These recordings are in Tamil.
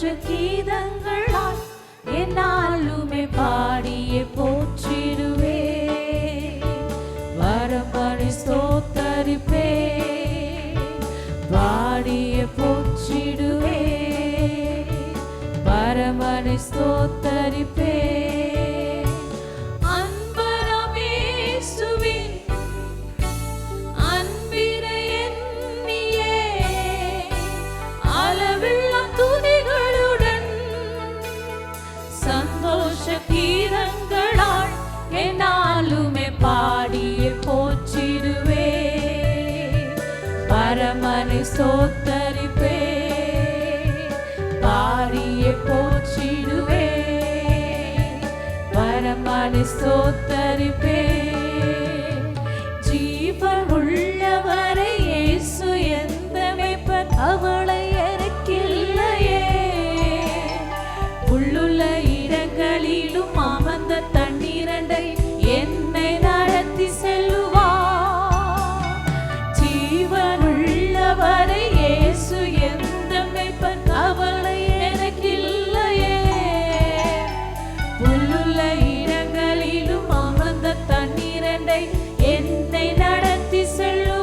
கீதங்களால் என்னாலுமே பாடியே போற்றிடுவே. வரமணி ஸ்தோத்தரிப்பே, பாடியே போற்றிடுவே. வரமணி ஸ்தோத்தரிப்பே. கீதங்களால் என்னாலுமே பாடியே போற்றிடுவே. பரமனை ஸ்தோத்தரிப்பே, பாடியே போற்றிடுவே. பரமனை ஸ்தோத்தரிப்பே. ஜீவன் உள்ளவரை இயேசு எந்த மேய்ப்பர் அவளை எனக்கில்லையே. உள்ளுள்ள இடங்களிலும் அமர்ந்த தண்ணீரண்டை என்னை நடத்தி செல்லுவார். ஜீவனுள்ளவரை இயேசு எந்த மேய்ப்பன் அவளை எனக்கில்லையே. உள்ளுள்ள இடங்களிலும் அமர்ந்த தண்ணீரண்டை என்னை நடத்தி செல்லுவார்.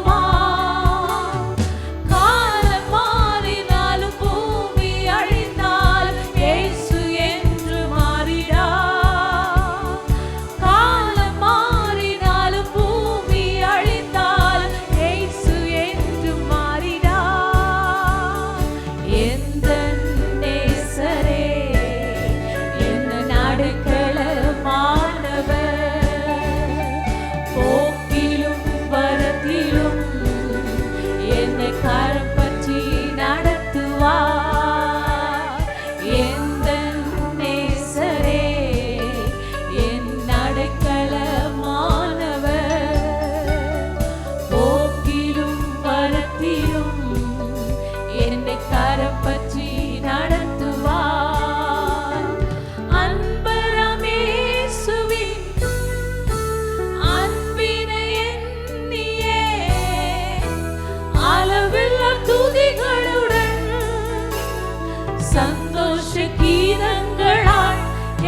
கீதங்களால்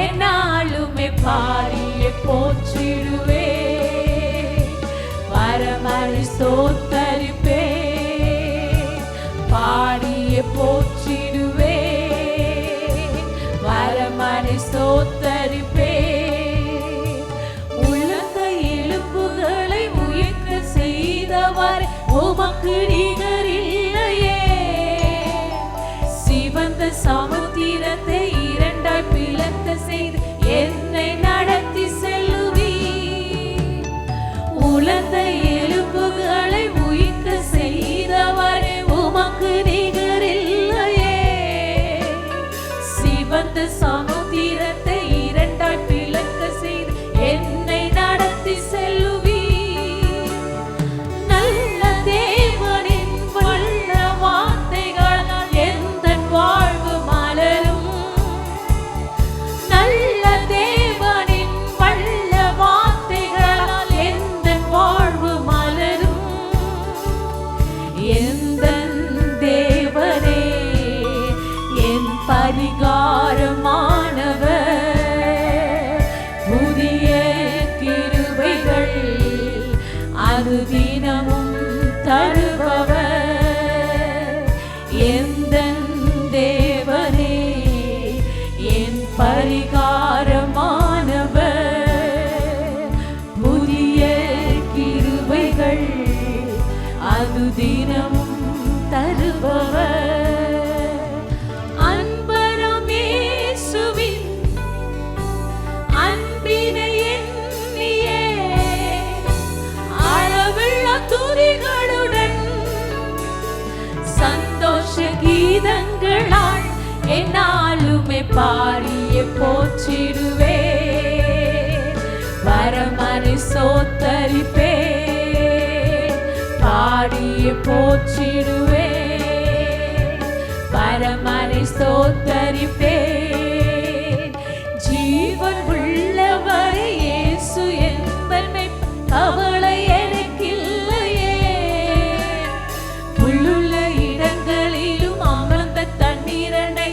என்னாலுமே பாடியே போற்றிடுவே. வரமணி ஸ்தோத்தரிப்பே, பாடியே போற்றிடுவே. வரமணி ஸ்தோத்தரிப்பே. உள்ளங்க எலும்புகளை உயிர்க்க செய்தவர் உமக்கு நிகரில்லையே. சிவந்த சமுத்திரத்தை இரண்டாய் பிளக்க செய்து என்னை நடத்தி செல்லுவி. உலர்ந்த எலும்புகளை உயிர்க்க செய்தவரே உமக்கு நிகரில்லையே. சிவந்த சமுத்திரத்தை இரண்டாய் பிளக்க செய்து என்னை நடத்தி செல்லுவி. நல்ல தேவனின் வல்ல வார்த்தைகளால் எந்த வாழ்வு மலரும். நல்ல தேவனின் வல்ல வார்த்தைகளால் எந்த வாழ்வு மலரும். எந்த தேவனே என் பரிகாரமானவர். புதிய கிருபைகள் அது தினமும் தருபவர். எந்த தேவனே என் பரிகாரமானவர். புதிய கிருபைகள் அது தினமும் தருபவர். அன்பரம் இயேசுவின் அன்பினை எண்ணியே அளவில்லா துதிகளுடன் சந்தோஷ கீதங்களால் என்னாலுமே பாடியே போற்றிடுவே. வரமணி ஸ்தோத்தரிப்பே, பாடியே போற்றிடுவே. வரமணி ஸ்தோத்தரிப்பே. ஜீவன் உள்ளவரை இயேசு என்பன் மேய்ப்பன் அவளை எனக்கில்லையே. உள்ளுள்ள இடங்களிலும் அமர்ந்த தண்ணீரனை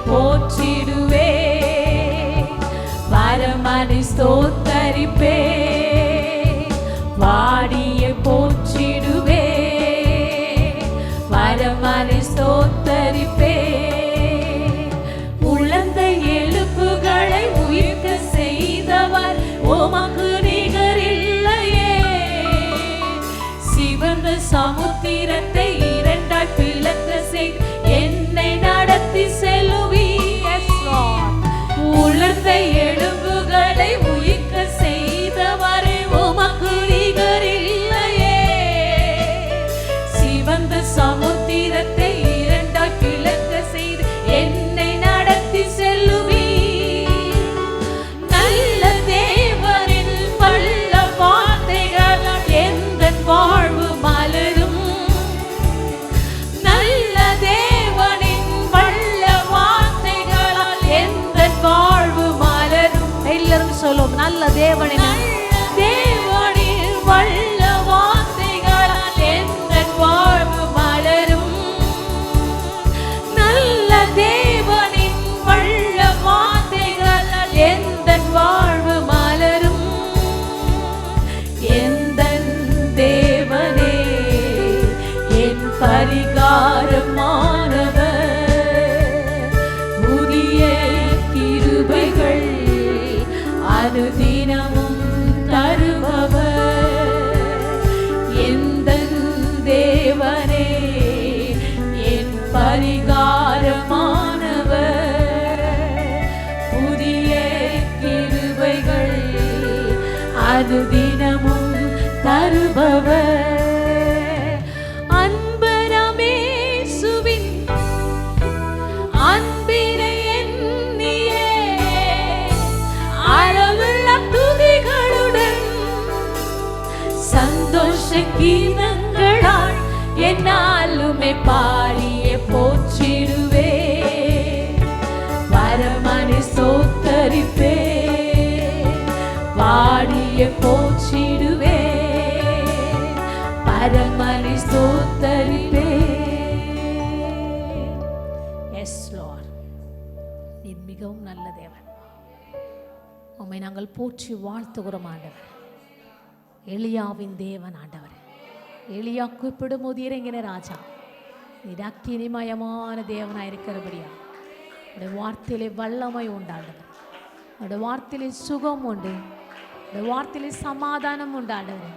போற்றிடுவே பரமனை ஸ்தோத்தரிப்பே வாடியை போற்றிடுவே பரமனை ஸ்தோத்தரிப்பே உலர்ந்த எலும்புகளை உயிர்க்க செய்தவர் உமக்கு நிகரில்லையே சிவந்த சமுத்திரத்தை இரண்டாய் பிளக்க செய் என்னை நடத்தி செல்லுவீர் உலர்ந்த எலும்புகளை உயிர்க்க செய்தவரே உமக்கு நிகரில்லையே சிவந்த சமுத்திரத்தை இரண்டாய் பிளக்க செய்து என்னை நடத்தி செல்லுவீர் நல்ல தேவரின் வல்ல வார்த்தைகள் எந்தன் வாழ்வு மலரும் நல்ல தேவனின் வல்ல வார்த்தைகளால் எந்தன் வாழ்வு மலரும் எல்லாரும் சொல்லும் நல்ல தேவனின் வல்ல வார்த்தைகளால் எந்தன் வாழ்வு மலரும் நல்ல தேவனின் வல்ல வார்த்தைகளால் எந்தன் வாழ்வு மலரும் எந்தன் தேவனே என் பரிகாரமானவர் புதிய கிருபைகள் அனுதினமும் தருபவர் எந்தன் தேவனே என் பரிகாரமானவர் புதிய கிருபைகள் அனுதினமும் தருபவர் அன்பரமேசுவின் அன்பினை எண்ணியே அளவுள்ள துதிகளுடன் சந்தோஷ கீதங்களால் என்னாலுமே பாடியே போற்றிடுவே பரமனை ஸ்தோத்தரிப்பே பாடியே போற்றிடுவே பரமனை ஸ்தோத்தரிப்பே. எஸ் லார்ட், நீர் மிகவும் நல்ல தேவன். உம்மை நாங்கள் போற்றி வாழ்த்துகிறோம் ஆண்டவர். எலியாவின் தேவன் ஆண்டவர். எலியா கூப்பிடும் போது இறங்கின ராஜா, நீர் அக்கினிமயமான தேவனாக இருக்கிறபடியா உடைய வார்த்தையிலே வல்லமை உண்டாண்டவர். உடைய வார்த்தையிலே சுகம் உண்டு. உடைய வார்த்தையிலே சமாதானம் உண்டாண்டவர்.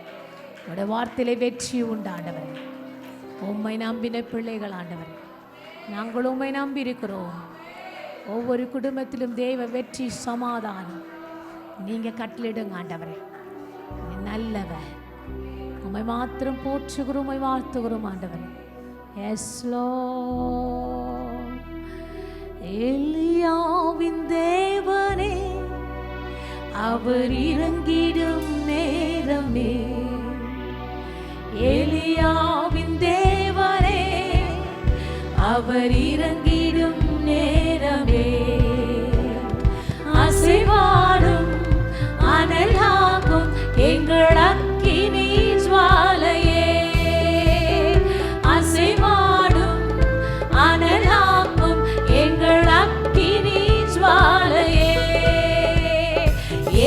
உடைய வார்த்தையிலே வெற்றி உண்டாண்டவர். உம்மை நம்பின பிள்ளைகள் ஆண்டவர், நாங்கள் உம்மை நம்பி இருக்கிறோம். ஒவ்வொரு குடும்பத்திலும் தேவ வெற்றி சமாதானம் நீங்க கட்டளிடுங்க ஆண்டவரே. நல்லவர், உம்மை மாத்திரம் போற்றுகிறோம், உம்மை வாழ்த்துகிறோம் ஆண்டவரே. Yes lord. எலியாவின் தேவனே அவர் இறங்கிடும் நேரமே, எலியாவின் தேவனே அவர் இறங்கிடும் நேரமே, அசைவாடும் அனலாகும் எங்கள் அக்கினி ஜுவாலையே, அசைவாடும் அனலாகும் எங்கள் அக்கினி ஜுவாலையே,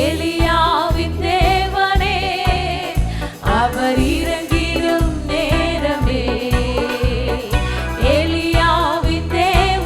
எலியாவின் தேவனே அவர் இறங்கிடும் நேரமே, எலியாவின் தேவனே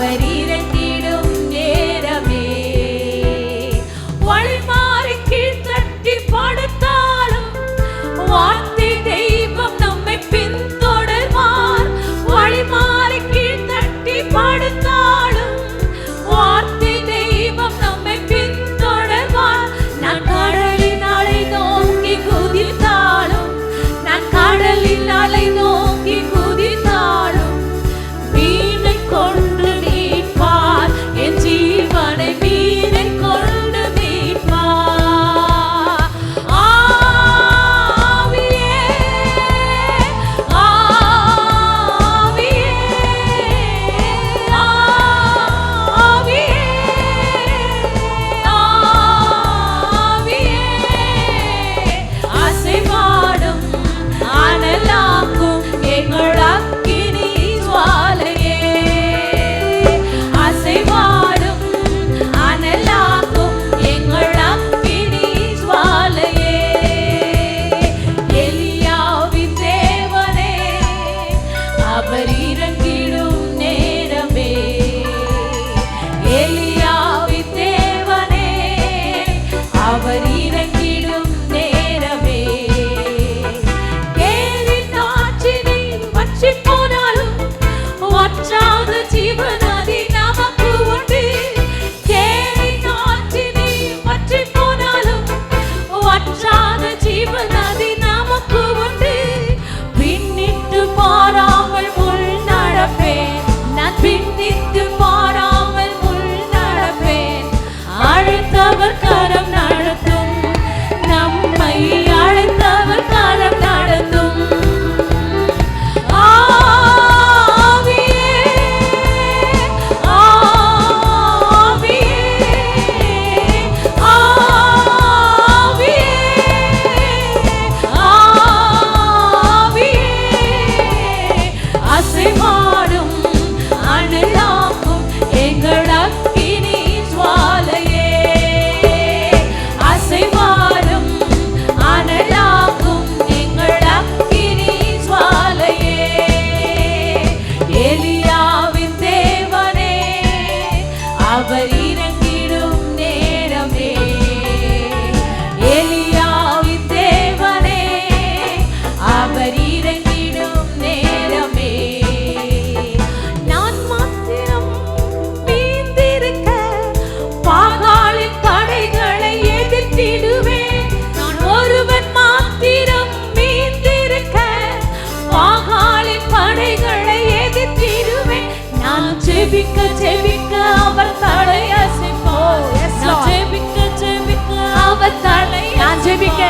அவர் இறங்கிடும் நேரமே. வழிமாறி கீழ்த்தட்டி படுத்தாலும் வார்த்தை தெய்வம் நம்மை பின்தொடர்வார். வழிமாறி கீழ்த்தட்டி படுத்தாலும் வார்த்தை தெய்வம் நம்மை பின்தொடர்வார். நான் கடலின் அலை நோக்கி குதித்தாலும், நான் கடலின் அலை நோக்கி குதித்தாலும் மீனை கொண்டு மீட்பார், என் ஜீவனை மீனை கொண்டு மீட்பார். ஆவியே ஆவியே ஆவியே ஆவியே அசைவாடும் அனலாக்கும் எங்கள் அக்கினி ஜுவாலையே. அசைவாடும் அனலாக்கும் எங்கள் அக்கினி ஜுவாலையே. எலியாவின் தேவனே அவர் இறங்கிடும் நேரமே. எலியாவின் தேவனே அவர் இறங்கிடும் நேரமே. கேரின் ஆற்றினை வற்றிப் போனாலும் வற்றாத ஜீவநதி நமக்கு உண்டு. கேரின் ஆற்றினை வற்றிப் போனாலும் வற்றாத ஜீவநதி நமக்கு உண்டு. பின்னிட்டு பாராமல் முள் நடப்பேன், நான் பின்னிட்டு பாராமல் முள் நடப்பேன். அழைத்தவர் கரம் நடத்தும், நம்மை அழைத்தவர் கரம் நடத்தும். ஆவியே ஆவியே ஆவியே ஆவியே அசைவாடும் அனலாக்கும் எங்கள் அக்கினி ஜுவாலையே. அசைவாடும் அனலாக்கும் எங்கள் அக்கினி ஜுவாலையே. எலியாவின் தேவனே அவர் இறங்கிடும் நேரமே. எலியாவின் தேவனே அவர் இறங்கிடும் நேரமே. நான் மாத்திரம் மீந்திருக்க பாகாலின் படைகளை எதிர்த்திடுவேன். நான் ஒருவன் மாத்திரம் மீந்திருக்க பாகாலின் படைகளை எதிர்த்திடுவேன். நான் ஜெபிக்க ஜெபிக்க அவர் தலை அசைப்பார். நான் ஜெபிக்க ஜெபிக்க அவர் தலை நான் ஜெபிக்க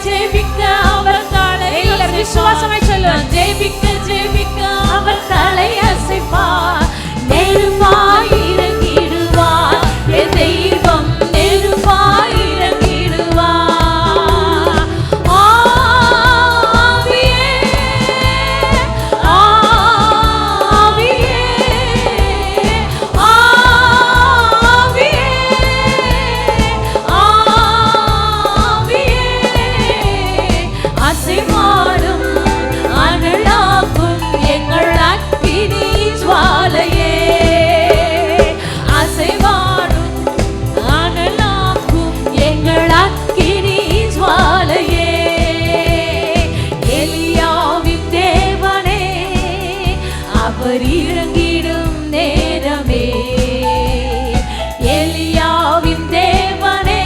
ஜெபிக்க அவர் தலை விசுவாசமாய் சொல்லுங்க. ஜெபிக்க ஜெபிக்க அவர் தலை அசைப்பார். நெருப்பாய் இறங்கிடுவார், என் தெய்வம் நெருப்பாய் இறங்கிடுவார். ஆவியே ஆவியே ஆவியே ஆவியே அசைவாடும் அனலாக்கும் எங்கள் அக்கினி ஜுவாலையே. அசைவாடும் அனலாக்கும் எங்கள் அக்கினி ஜுவாலையே. எலியாவின் தேவனே அவர் இறங்கிடும் நேரமே. எலியாவின் தேவனே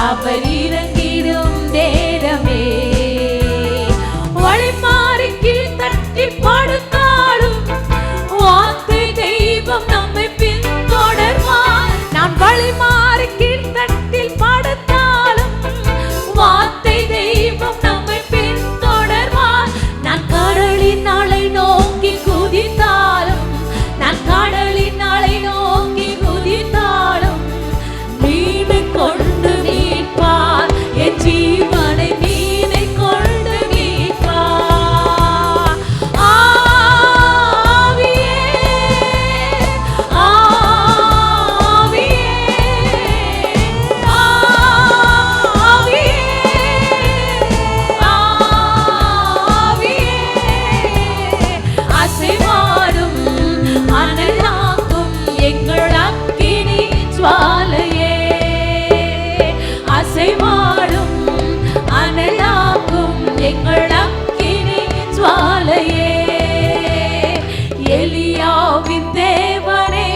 அவர் இறங்கிடும் நேரமே. வழிமாறி கீழ்த்தட்டி படுத்தாலும் வார்த்தை தெய்வம் நம்மை பின்தொடர்வார். நான் வழிமாறி கீழ்த்தட்டில் படுத்தாலும் வார்த்தை தெய்வம் நம்மை பின்தொடர்வார். நான் கடலின் அலை நோக்கி குதித்தாலும், நான் கடலின் எலியாவின் தேவனே,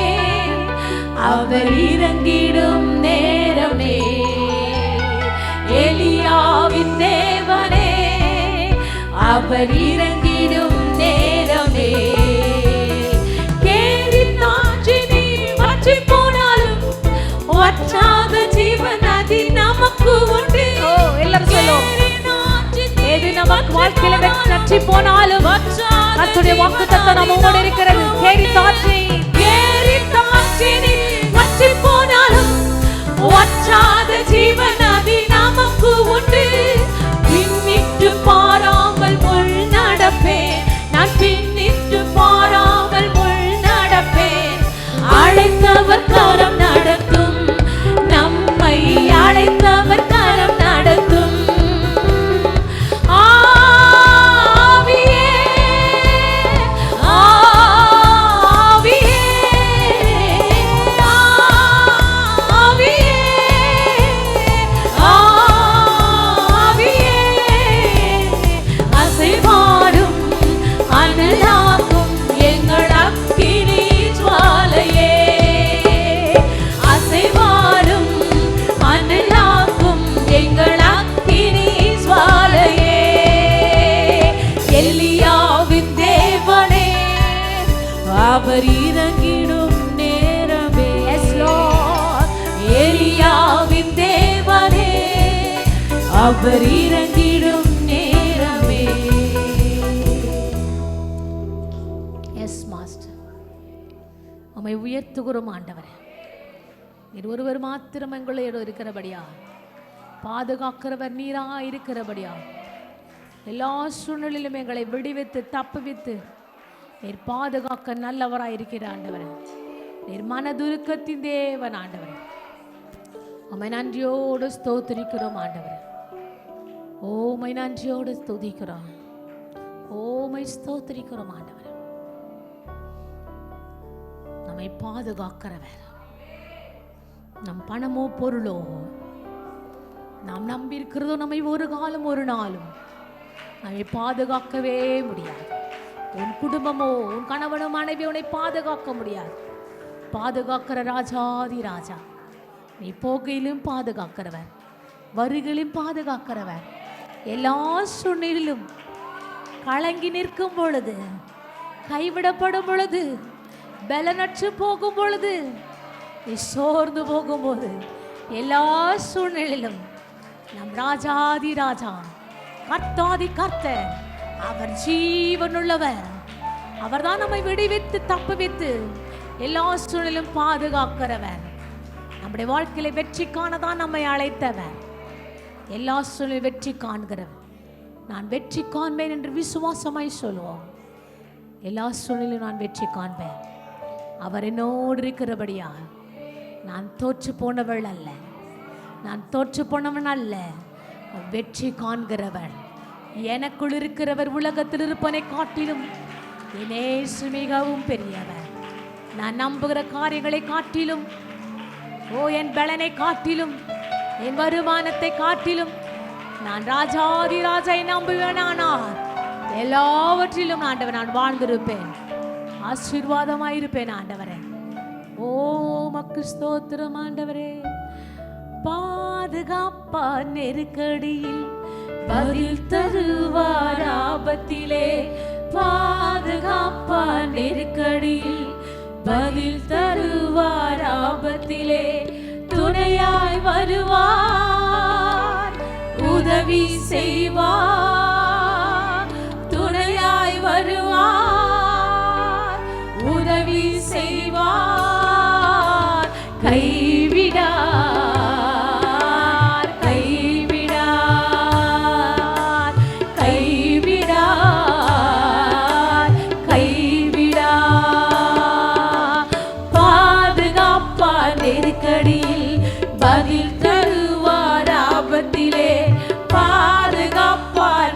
அவர் இறங்கிடும் நேரமே. எலியாவின் தேவனே, அவர் இறங்கிடும் நேரமே. கேரித்தாற்றினி வற்றி போனாலும் வற்றாத ஜீவன் நதி நமக்கு உண்டு. எல்லாரும் சொல்லுவோம், எது நமக்கு வாழ்க்கையில வற்றி போனாலும் கர்த்தருடைய வாக்குத்தத்தம் நம்மோடு இருக்கிறது. கேரித்தாற்றினி வற்றி போனாலும் வற்றாத ஜீவன் நதி நமக்கு உண்டு. பின்னிட்டு பாராமல் முள் நடப்பேன், நான் பின்னிட்டு பாராமல் முள் நடப்பேன். அழைத்தவர் கரம் நடத்தும், நம்மை அழைத்தவர் கரம் நடத்தும். அவர் இறங்கிடும் நேரமே. எலியாவின் தேவனே, அவர் இறங்கிடும் நேரமே. எஸ் மாஸ்டர், உம்மை உயர்த்துகிறோம் ஆண்டவரே. நீர் ஒருவர் மாத்திரம் எங்களோடு இருக்கிறபடியா, பாதுகாக்கிறவர் நீரா இருக்கிறபடியா, எல்லா சூழ்நிலையிலும் எங்களை விடுவித்து தப்புவித்து நீர் பாதுகாக்க நல்லவராய் இருக்கிற ஆண்டவரே. நீர் மனதுருக்கத்தின் தேவன் ஆண்டவரே. உம்மை நன்றியோடு ஸ்தோத்திரிக்கிறோம் ஆண்டவரே. உம்மை நன்றியோடு ஸ்துதிக்கிறோம், உம்மை ஸ்தோத்திரிக்கிறோம் ஆண்டவரே. நம்மை பாதுகாக்கிறவர், நம் பணமோ பொருளோ நாம் நம்பியிருக்கிறதோ நம்மை ஒரு காலம் ஒரு நாளும் நம்மை பாதுகாக்கவே முடியாது. உன் குடும்பமோ உன் கணவனோ மனைவி உன்னை பாதுகாக்க முடியாது. பாதுகாக்கிற ராஜாதி ராஜா, நீ போகையிலும் பாதுகாக்கிறவர், வருகையிலும் பாதுகாக்கிறவர். எல்லா சூழ்நிலையிலும் கலங்கி நிற்கும் பொழுது, கைவிடப்படும் பொழுது, பலனற்று போகும் பொழுது, நீ சோர்ந்து போகும்போது, எல்லா சூழ்நிலையிலும் நம் ராஜாதி ராஜா, கர்த்தாதி கர்த்தர், அவர் ஜீவனுள்ளவர். அவர் தான் நம்மை விடுவித்து தப்புவித்து எல்லா சூழ்நிலும் பாதுகாக்கிறவர். நம்முடைய வாழ்க்கையில வெற்றி காணதான் நம்மை அழைத்தவர். எல்லா சூழ்நிலும் வெற்றி காண்கிறவர். நான் வெற்றி காண்பேன் என்று விசுவாசமாய் சொல்லுவோம். எல்லா சூழ்நிலும் நான் வெற்றி காண்பேன். அவர் என்னோடு இருக்கிறபடியா நான் தோற்று போனவள் அல்ல, நான் தோற்று போனவன் அல்ல, வெற்றி காண்கிறவன். எனக்குள் இருக்கிறவர் உலகத்தில் இருப்பனை காட்டிலும் இயேசு மிகவும் பெரியவர். நான் நம்புகிற காரியங்களை காட்டிலும், என் பலனை காட்டிலும், என் வருமானத்தை காட்டிலும் நான் ராஜாதி ராஜை நம்புவேனானால் எல்லாவற்றிலும் ஆண்டவர் நான் வாழ்ந்திருப்பேன், ஆசீர்வாதமாயிருப்பேன் ஆண்டவரே. மக்கு ஸ்தோத்திரம் ஆண்டவரே. பாதுகாப்பா நெருக்கடியில் பதில் தருவார் ஆபத்திலே, பாதுகாப்பா நெருக்கடியில் பதில் தருவார் ஆபத்திலே, துணையாய் வருவார் உதவி செய்வார், துணையாய் வருவார் உதவி செய்வார், கைவிடார் கைவிடார் கைவிடார் கைவிடார். பாதுகாப்பார் நெருக்கடியில் பதில் தருவார் ஆபத்திலே, பாதுகாப்பார்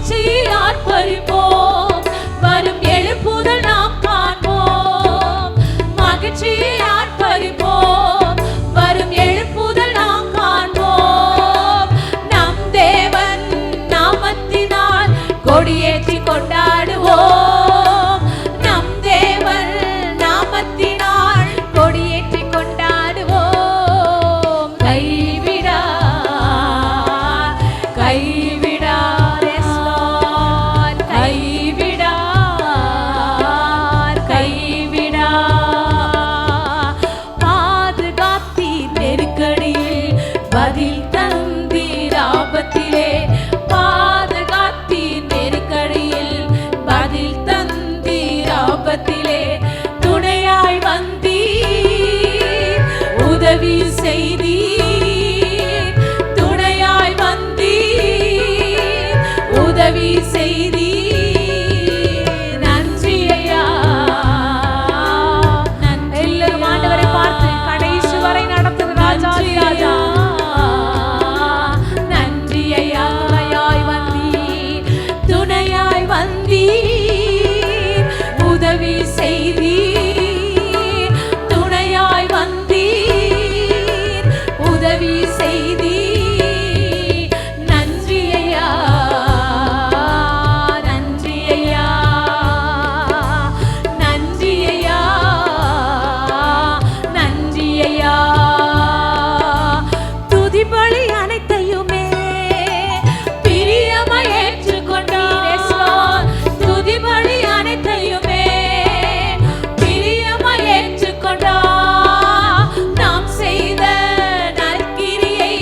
மகிழ்ச்சியில் ஆர்ப்பரிப்போம், வரும் எழுப்புதல் நாம் காண்போம். மகிழ்ச்சியில் ஆர்ப்பரிப்போம், வரும் எழுப்புதல் நாம் காண்போம். நம் தேவன் நாமத்தினால் கொடியேற்றி கொண்டாடுவோம். நம் தேவன் நாமத்தினால் கொடியேற்றி கொண்டாடுவோம். கைவிடா கைவிடா கைவிடா கைவிடா பாதுகாத்தீர் நெருக்கடியில் பதில் தந்தீர் ஆபத்திலே. பாதுகாத்தீர் நெருக்கடியில் பதில் தந்தீர் ஆபத்திலே. துணையாய் வந்தீர் உதவி செய்தீர். துணையாய் வந்தீர் உதவி செய்தீர். நன்றி ஐயா. எல்லாரும் ஆண்டவரை பார்த்து கடைசி வரை நடத்துகிற ராஜாதி ராஜா. நன்றி ஐயா. துணையாய் வந்தீர், துணையாய் வந்தீர் உதவி செய்தீர். துணையாய் வந்தீர் உதவி செய்தீர். நன்றி ஐயா. நன்றி ஐயா. நன்றி ஐயா. நன்றி ஐயா. துதிபலி அனைத்தையுமே பிரியமாய் ஏற்றுக்கொண்டீர். துதிபலி அனைத்தையுமே பிரியமாய் ஏற்றுக்கொண்டார். நாம் செய்த நற்கிரியை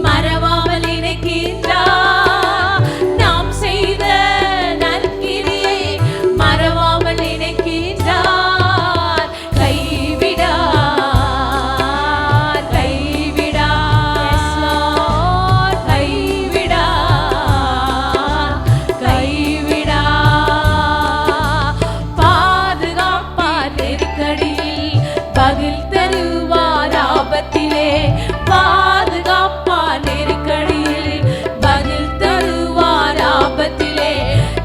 மறவாமல் நினைக்கின்றார். நாம் செய்த நற்கிரியை மறவாமல் நினைக்கின்றார். கைவிடார் கைவிடார் கைவிடார் கைவிடார். பாதுகாப்பார் நெருக்கடியில் பதில் தருவார் ஆபத்திலே. பாதுகாப்பார் நெருக்கடியில் பதில் தருவார் ஆபத்திலே.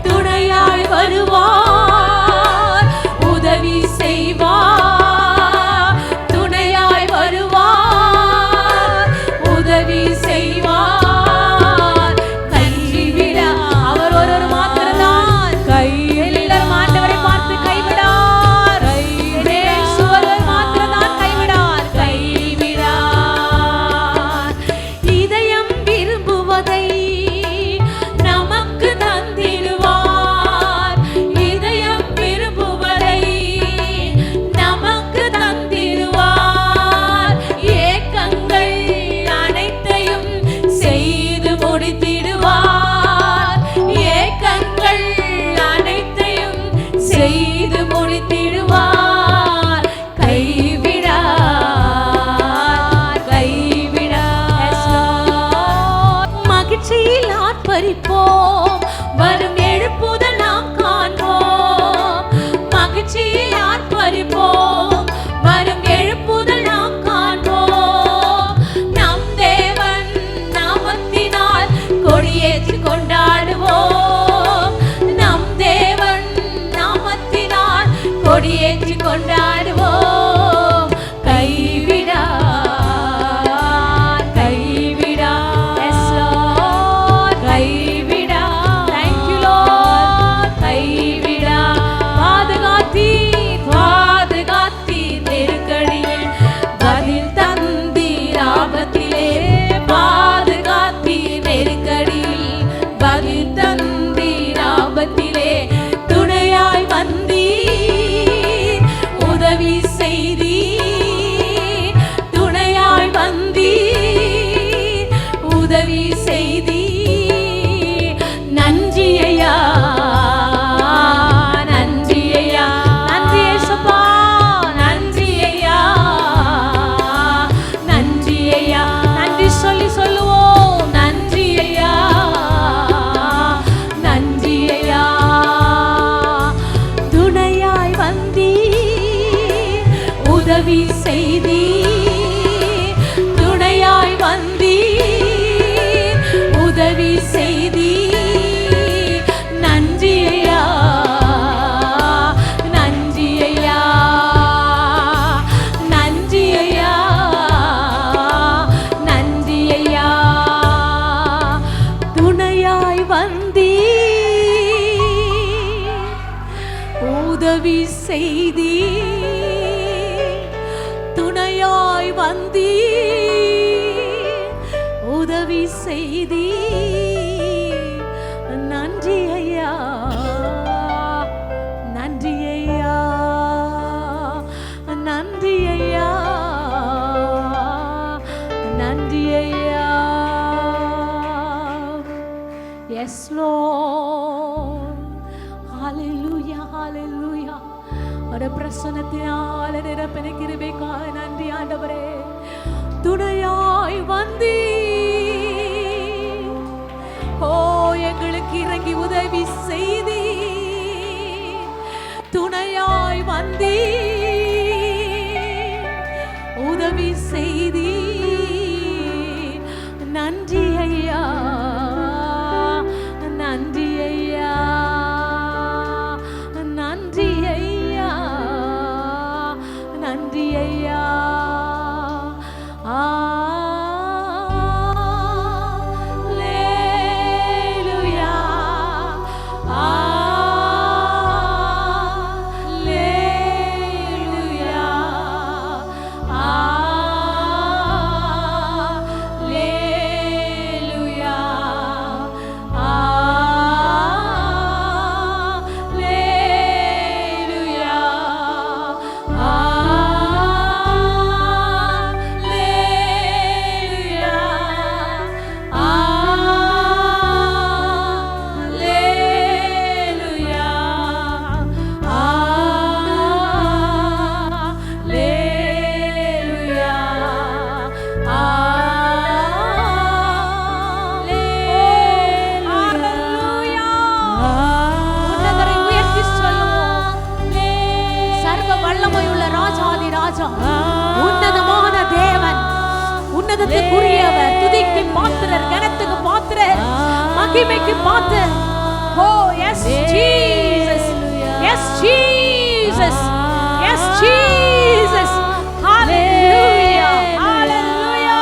துணையாய் வருவார் உதவி செய்வார். துணையாய் வருவார் உதவி செய்வார். கைவிடா. அவர் ஒருவர் மாத்திரம்தான். எல்லாரும் ஆண்டவரை பார்த்து கைவிடார். இயேசுவர் மாத்திரம்தான் கைவிடார். கைவிடார். இதயம் விரும்புவதை நமக்கு தந்திடுவார். இதயம் விரும்புவதை நமக்கு தந்திடுவார். ஏக்கங்கள் அனைத்தையும் செய்து முடித்திடுவார். ஏக்கங்கள் அனைத்தையும் செய்து முடித்திடுவார். கைவிடார் கைவிடார். மகிழ்ச்சியில் ஆர்ப்பரிப்போம், வரும் எழுப்புதல் நாம் காண்போம். மகிழ்ச்சியில் ஆர்ப்பரிப்போம், வரும் எழுப்புதல் நாம் காண்போம். நம் தேவன் நாமத்தினால் கொடியேற்றி கொண்டாடுவோம். நம் தேவன் நாமத்தினால் கொடியேற்றி கொண்டாடுவோம். கைவிடார் கைவிடார் கைவிடார். Thank you Lord. கைவிடார். பாதுகாத்தீர் பாதுகாத்தீர் நெருக்கடியில் பதில் தந்தீர் ஆபத்திலே. பாதுகாத்தீர் நெருக்கடியில் பதில் தந்தீர் ஆபத்திலே. துணையாய் வந்தீர் உதவி செய்தீர். துணையாய் வந்தீர் உதவி செய்தீர். நன்றி ஐயா. நன்றி ஐயா. நன்றி இயேசுப்பா. நன்றி ஐயா. நன்றி ஐயா. நன்றி சொல்லி சொல்லுவோம். நன்றி ஐயா. வந்தீ உதவி செய்தி துணையாய் வந்தீ உதவி செய்தி நன்றி ஐயா நன்றி ஐயா நன்றி ஐயா நன்றி ஐயா. Yes Lord, hallelujah hallelujah. ஒரு பிரசன்னத்தினால் நிரப்பின கிருபைக்காக நன்றி ஆண்டவரே. துணையாய் வந்தீ ஓ எங்களுக்கு இறங்கி உதவி செய்தி துணையாய் வந்தீ உதவி செய்தி நன்றி ஐயா நன்றி ஐயா நன்றி ஐயா நன்றி ஐயா. உன்னதமான தேவன், உன்னதத்துக்குரியவர், துதிக்கு பாத்திரர், கனத்துக்கு பாத்திரர், மகிமைக்கு பாத்திரர். Oh yes Jesus, yes Jesus, yes Jesus. Hallelujah hallelujah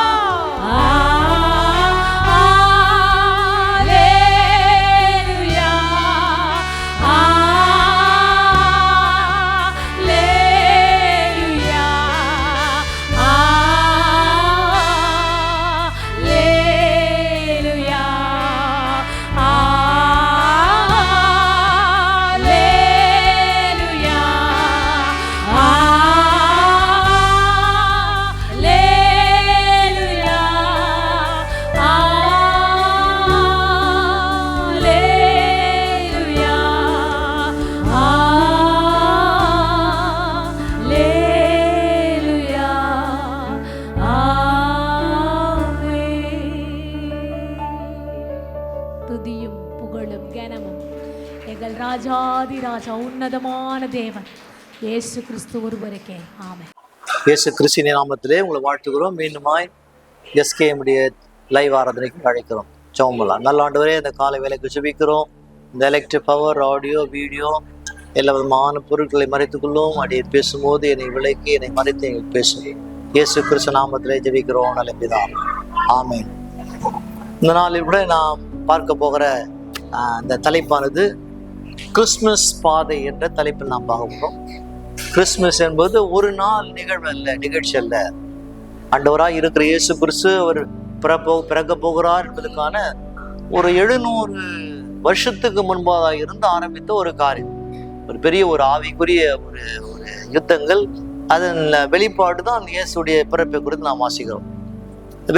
ராஜாதி ராஜா உன்னதமான தேவன் இயேசு கிறிஸ்து ஒருவருக்கே ஆமென். இயேசு கிறிஸ்துவின் நாமத்திலே உங்களை வாழ்த்துகிறோம். மீண்டுமாய் எஸ்கேஎம்முடைய லைவ் ஆராதனைக்கு அழைக்கிறோம். ஜெபம். நல்ல ஆண்டவரே, இந்த காலை வேலைக்கு ஜெபிக்கிறோம். இந்த எலக்ட்ரிக் பவர், ஆடியோ, வீடியோ எல்லா விதமான பொருட்களை மறைத்துக்கொள்ளும். அடி பேசும்போது என்னை விலைக்கு என்னை மறைத்து எங்களுக்கு பேசும். இயேசு கிறிஸ்து நாமத்திலே ஜெபிக்கிறோம் நல்ல பிதாவே. ஆமென். இந்த நாளில் கூட நாம் பார்க்க போகிற இந்த தலைப்பானது கிறிஸ்துமஸ் பாதை என்ற தலைப்பில் நாம் பார்க்க போகிறோம். கிறிஸ்துமஸ் என்பது ஒரு நாள் நிகழ்வு அல்ல, நிகழ்ச்சி அல்ல. ஆண்டவராய் இருக்கிற இயேசு கிறிஸ்து அவர் பிறக்க போகிறார் என்பதற்கான ஒரு 700 வருஷத்துக்கு முன்பாக இருந்து ஆரம்பித்த ஒரு காரியம். ஒரு பெரிய ஒரு ஆவிக்குரிய ஒரு யுத்தங்கள், அதன் வெளிப்பாடு தான் இயேசுடைய பிறப்பை குறித்து நாம் வாசிக்கிறோம்.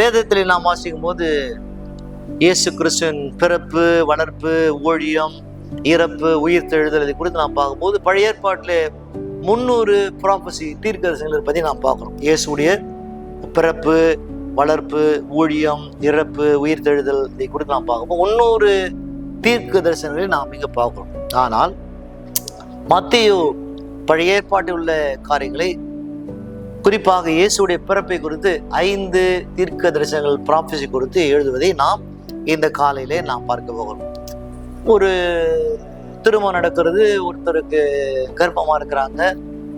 வேதத்தில் நாம் வாசிக்கும் போது இயேசு கிறிஸ்துவின் பிறப்பு, வளர்ப்பு, ஊழியம், இறப்பு, உயிர்த்தெழுதல் இதை குறித்து நாம் பார்க்கும்போது பழைய ஏற்பாட்டிலே 300 ப்ராபசி தீர்க்கதரிசனங்களை பற்றி நாம் பார்க்குறோம். இயேசுடைய பிறப்பு, வளர்ப்பு, ஊழியம், இறப்பு, உயிர்த்தெழுதல் இதை குறித்து நாம் பார்க்கும்போது 300 தீர்க்க தரிசனங்களை நாம் இங்கே பார்க்குறோம். ஆனால் மத்தேயு பழைய ஏற்பாட்டில் உள்ள காரியங்களை, குறிப்பாக இயேசுடைய பிறப்பை குறித்து 5 தீர்க்க தரிசனங்கள் ப்ராபசி குறித்து எழுதுவதை நாம் இந்த காலையிலே நாம் பார்க்க போகிறோம். ஒரு திருமணம் நடக்கிறது, ஒருத்தருக்கு கர்ப்பமா இருக்கிறாங்க.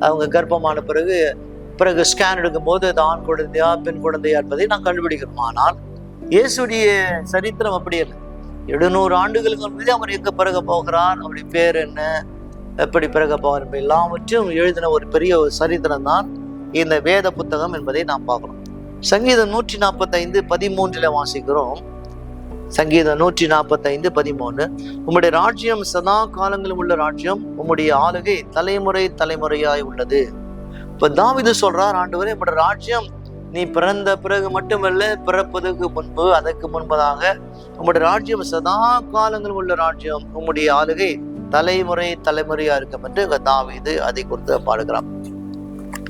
அவங்க கர்ப்பமான பிறகு ஸ்கேன் எடுக்கும் போது அது ஆண் குழந்தையா பெண் குழந்தையா என்பதை நாம் கண்டுபிடிக்கிறோம். ஆனால் இயேசுடைய சரித்திரம் அப்படி இல்லை. 700 ஆண்டுகளுக்கு மீது அவர் எங்க பிறக போகிறார், அவருடைய பேர் என்ன, எப்படி பிறக போகிறார் எல்லாவற்றையும் எழுதின ஒரு பெரிய ஒரு சரித்திரம் தான் இந்த வேத புத்தகம் என்பதை நாம் பார்க்கிறோம். சங்கீதம் 145:13 வாசிக்கிறோம். சங்கீதம் 145:13, உம்முடைய ராஜ்யம் சதா காலங்களும் உள்ள ராஜ்யம், உம்முடைய ஆளுகை தலைமுறை தலைமுறையாய் உள்ளது. இப்ப தாவீது சொல்றார், ஆண்டவரே உம்முடைய ராஜ்யம் நீ பிறந்த பிறகு மட்டுமல்ல, பிறப்பதற்கு முன்பு அதற்கு முன்பதாக உம்முடைய ராஜ்யம் சதா காலங்களும் உள்ள ராஜ்யம், உம்முடைய ஆளுகை தலைமுறை தலைமுறையா இருக்கும் என்று தாவீது அதை குறித்து பாடுகிறான்.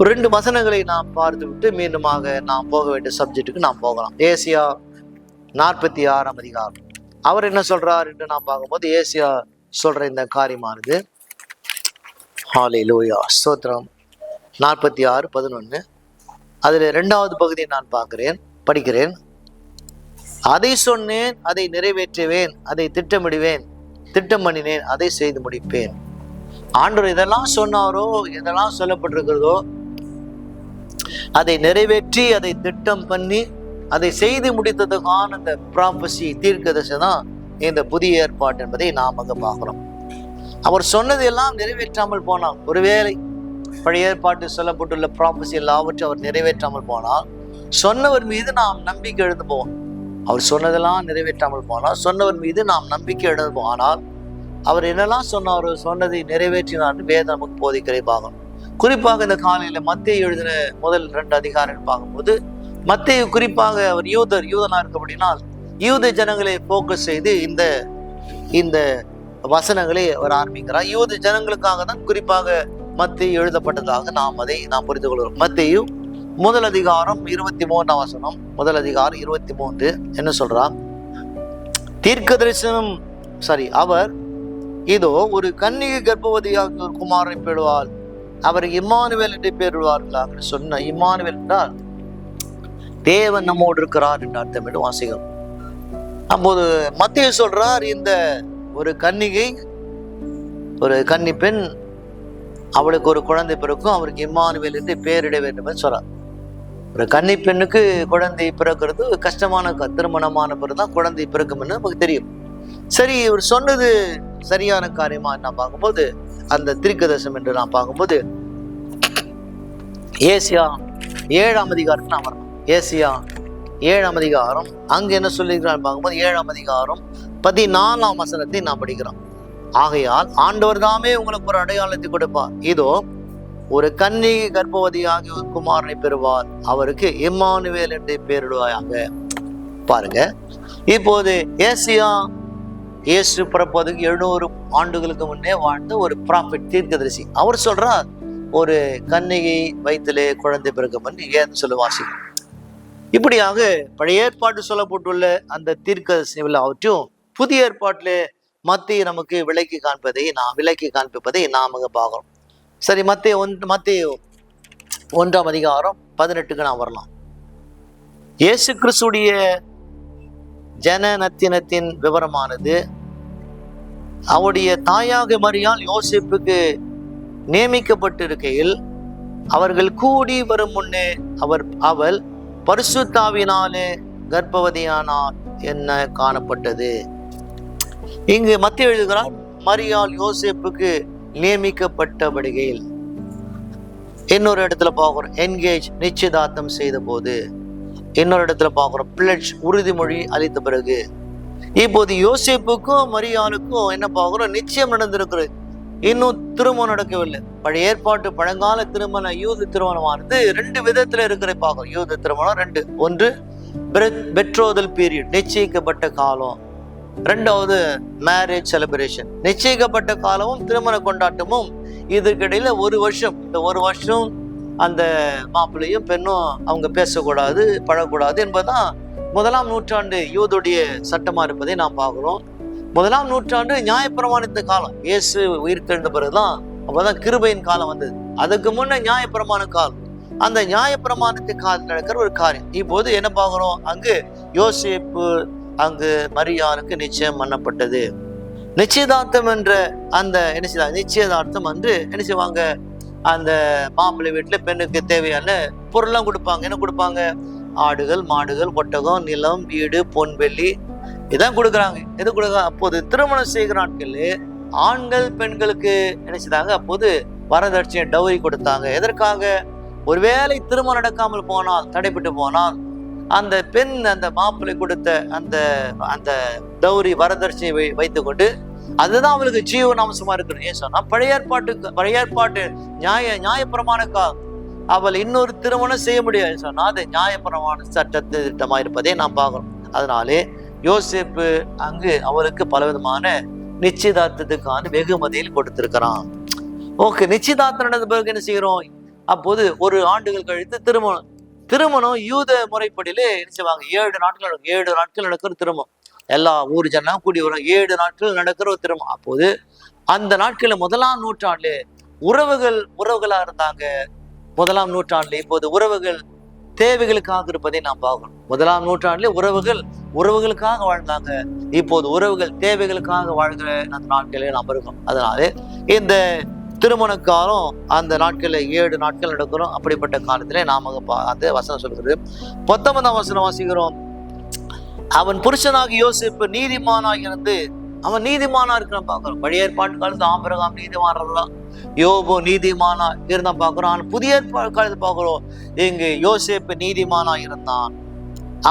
2 வசனங்களை நாம் பார்த்து விட்டு மீண்டுமாக நாம் போக வேண்டிய சப்ஜெக்டுக்கு நாம் போகலாம். ஏசியா 46 அதிகாரம் அவர் என்ன சொல்றார் என்று நாம் பார்க்கும்போது, ஏசியா சொல்ற இந்த காரியமானது, ஹல்லேலூயா ஸ்தோத்திரம், 46:11 அதுல 2வது பகுதியை நான் படிக்கிறேன். அதை சொன்னேன், அதை நிறைவேற்றுவேன், அதை திட்டம் பண்ணினேன், அதை செய்து முடிப்பேன். ஆண்டவர் இதெல்லாம் சொன்னாரோ, இதெல்லாம் சொல்லப்பட்டிருக்கிறதோ அதை நிறைவேற்றி, அதை திட்டம் பண்ணி, அதை செய்து முடித்ததுக்கான அந்த ப்ராபசி தீர்க்கதரிசி தான் இந்த புதிய ஏற்பாடு என்பதை நாம் அங்க பார்க்கிறோம். அவர் சொன்னது எல்லாம் நிறைவேற்றாமல் போனால், ஒருவேளை பழைய ஏற்பாட்டு சொல்லப்பட்டுள்ள ப்ராபசி எல்லாவற்றையும் அவர் நிறைவேற்றாமல் போனால், சொன்னவர் மீது நாம் நம்பிக்கை எழுந்து போவோம். அவர் சொன்னதெல்லாம் நிறைவேற்றாமல் போனால், சொன்னவர் மீது நாம் நம்பிக்கை எழுந்து போனால், அவர் என்னெல்லாம் சொன்னாரோ சொன்னதை நிறைவேற்றினார் வேதம் நமக்கு போதிக்கிற பாகம். குறிப்பாக இந்த காலையில மத்தேயு எழுதின முதல் 2 அதிகாரம் பார்க்கும்போது, மத்தேயு குறிப்பாக அவர் யூதனா இருக்கப்படினால் யூத ஜனங்களை போக்கஸ் செய்து இந்த வசனங்களை அவர் ஆரம்பிக்கிறார். யூத ஜனங்களுக்காக தான் குறிப்பாக மத்தேயு எழுதப்பட்டதாக நாம் புரிந்து கொள்கிறோம். மத்தேயு முதல் அதிகாரம் 23 வசனம், முதல் அதிகாரம் 23 என்ன சொல்றார்? தீர்க்க தரிசனம் அவர் இதோ ஒரு கன்னிகை கர்ப்பவதியாக ஒரு குமாரனை பெறுவாள், அவருக்கு இம்மானுவேல் என்று பெறுவார்களாக சொன்ன இம்மானுவேல் என்றால் தேவன் நம்மோடு இருக்கிறார் என்ற அர்த்தம் என்று வாசிக்கிறோம். அப்போது மத்தேயு சொல்றார், இந்த ஒரு கன்னி பெண், அவளுக்கு ஒரு குழந்தை பிறக்கும், அவருக்கு இம்மானுவேல் என்று பெயரிட வேண்டும் என்று சொல்றார். ஒரு கன்னி பெண்ணுக்கு குழந்தை பிறக்கிறது கஷ்டமான, திருமணமான பிறகுதான் குழந்தை பிறக்கும் என்று நமக்கு தெரியும். சரி, இவர் சொன்னது சரியான காரியமா நான் பார்க்கும்போது, அந்த தீர்க்கதரிசனம் என்று நான் பார்க்கும்போது, ஏசியா 7 அதிகாரத்துக்கு நான் வரணும். ஏசியா 7 அதிகாரம் அங்க என்ன சொல்லியிருக்கிறான்னு பார்க்கும்போது, 7 அதிகாரம் 14 வசனத்தை நான் படிக்கிறோம். ஆகையால் ஆண்டவர் தாமே உங்களுக்கு ஒரு அடையாளத்தை கொடுப்பார், இதோ ஒரு கன்னிகை கர்ப்பவதியாகி ஒரு குமாரனை பெறுவார், அவருக்கு இம்மானுவேல் என்று பெயரிடுவாயாக. பாருங்க, இப்போது இயேசு பிறப்பதுக்கு 700 ஆண்டுகளுக்கு முன்னே வாழ்ந்த ஒரு ப்ராஃபிட் தீர்க்கதரிசி அவர் சொல்றார், ஒரு கன்னிகை வயிற்றிலே குழந்தை பிறக்கும் என்று ஏன் சொல்லுவாசி. இப்படியாக பழைய ஏற்பாட்டு சொல்லப்பட்டுள்ள அந்த தீர்க்கதரிசி அவற்றையும் புதிய ஏற்பாட்டிலே மத்திய நமக்கு விலக்கி காண்பிப்பதை நாம் அங்க பார்க்கிறோம். சரி, மத்திய 1 அதிகாரம் 18க்கு நாம் வரலாம். இயேசு கிறிஸ்துடைய ஜனனத்தின் விவரமானது அவருடைய தாயாக மரியாள் யோசேப்புக்கு நியமிக்கப்பட்டிருக்கையில், அவர்கள் கூடி வரும் முன்னே அவள் பரிசுத்தாவினாலே கர்ப்பவதியானார் என்ன காணப்பட்டது. இங்கு மத்திய எழுதுகிறார், மரியாள் யோசேப்புக்கு நியமிக்கப்பட்டபடிகையில். இன்னொரு இடத்துல பார்க்கிறோம் என்கேஜ், நிச்சயதார்த்தம் செய்த போது. இன்னொரு இடத்துல பார்க்கிறோம் பிளட்ஜ், உறுதிமொழி அளித்த பிறகு. இப்போது யோசேப்புக்கும் மரியாளுக்கும் என்ன பார்க்கிறோம், நிச்சயம் நடந்திருக்கிறது, இன்னும் திருமணம் நடக்கவில்லை. பழைய ஏற்பாட்டு பழங்கால திருமணம், யூத திருமணமானது 2 விதத்துல இருக்கிற பார்க்கிறோம். யூத திருமணம் 2, ஒன்று பெட்ரோதல் பீரியட், நிச்சயிக்கப்பட்ட காலம். 2வது மேரேஜ் செலிப்ரேஷன், நிச்சயிக்கப்பட்ட காலமும் திருமண கொண்டாட்டமும். இதுக்கிடையில 1 வருஷம், இந்த 1 வருஷம் அந்த மாப்பிள்ளையும் பெண்ணும் அவங்க பேசக்கூடாது, பழகக்கூடாது என்பதுதான் 1ஆம் நூற்றாண்டு யூதுடைய சட்டமா இருப்பதை நாம் பார்க்கிறோம். 1ஆம் நூற்றாண்டு நியாயப்பிரமாணித்த காலம். இயேசு உயிர்த்தெழுந்த பிறகுதான், அப்பதான் கிருபையின் காலம் வந்தது. அதுக்கு முன்ன நியாயப்பிரமாண காலம். அந்த நியாயப்பிரமாணத்தை காலம் நடக்கிற ஒரு காரியம். இப்போது என்ன பார்க்கிறோம், அங்கு யோசேப்பு அங்கு மரியாளுக்கு நிச்சயம் பண்ணப்பட்டது. நிச்சயதார்த்தம் என்ற அந்த நிச்சயதார்த்தம் அன்று என்ன செய்வாங்க, அந்த மாப்பிள்ளை வீட்டுல பெண்ணுக்கு தேவையான பொருள்லாம் கொடுப்பாங்க. என்ன கொடுப்பாங்க, ஆடுகள், மாடுகள், ஒட்டகம், நிலம், வீடு, பொன், வெள்ளி, இதான் கொடுக்குறாங்க. எது கொடுக்குறாங்க? அப்போது திருமணம் செய்கிற நாட்கள் ஆண்கள் பெண்களுக்கு என்ன செய்தாங்க? அப்போது வரதட்சணை டௌரி கொடுத்தாங்க. எதற்காக? ஒருவேளை திருமணம் நடக்காமல் போனால், தடைப்பட்டு போனால், அந்த பெண் அந்த மாப்பிள்ளை கொடுத்த அந்த அந்த டௌரி வரதட்சணை வைத்து கொண்டு அதுதான் அவளுக்கு ஜீவனாம்சமா இருக்கணும். ஏன் சொன்னா பழைய ஏற்பாட்டு நியாயப்பிரமாணக்கா அவள் இன்னொரு திருமணம் செய்ய முடியாது சொன்னா அது நியாயப்பிரமாண சட்டத்து திட்டமா இருப்பதை நாம் பார்க்கிறோம். அதனாலே யோசேப்பு அங்கு அவளுக்கு பலவிதமான நிச்சயதார்த்தத்துக்கான வெகுமதியில் கொடுத்திருக்கிறான். ஓகே, நிச்சயதார்த்தம் நடந்த பிறகு என்ன செய்கிறோம்? அப்போது ஒரு ஆண்டுகள் கழித்து திருமணம் யூத முறைப்படியிலே என்ன செய்வாங்க? 7 நாட்கள் நடக்கிற திருமணம். எல்லா ஊர் ஜனம் கூடி வரும். 7 நாட்கள் நடக்கிற ஒரு திருமணம். அப்போது அந்த நாட்கள்ல 1ஆம் நூற்றாண்டுல உறவுகளா இருந்தாங்க. 1ஆம் நூற்றாண்டுல இப்போது உறவுகள் தேவைகளுக்காக இருப்பதை நாம் பார்க்கணும். 1ஆம் நூற்றாண்டுல உறவுகளுக்காக வாழ்ந்தாங்க. இப்போது உறவுகள் தேவைகளுக்காக வாழ்கிற அந்த நாட்களே நாம் இருக்கோம். அதனால இந்த திருமண காலம் அந்த நாட்கள்ல 7 நாட்கள் நடக்கிறோம். அப்படிப்பட்ட காலத்திலே நாம அந்த வசனம் சொல்கிறது. 19ஆம் வசனம் வாசிக்கிறோம். அவன் புருஷனாகி யோசேப்பு நீதிமானாக இருந்து அவன் நீதிமானா இருக்கிறான் பார்க்கிறோம். பழைய ஏற்பாட்டு காலத்து ஆபிரகாம் நீதிமானதான், யோபு நீதிமானா இருந்தா பார்க்கிறோம். புதிய ஏற்பாட்டு காலத்து பார்க்கிறோம், இங்கு யோசேப்பு நீதிமானா இருந்தான்.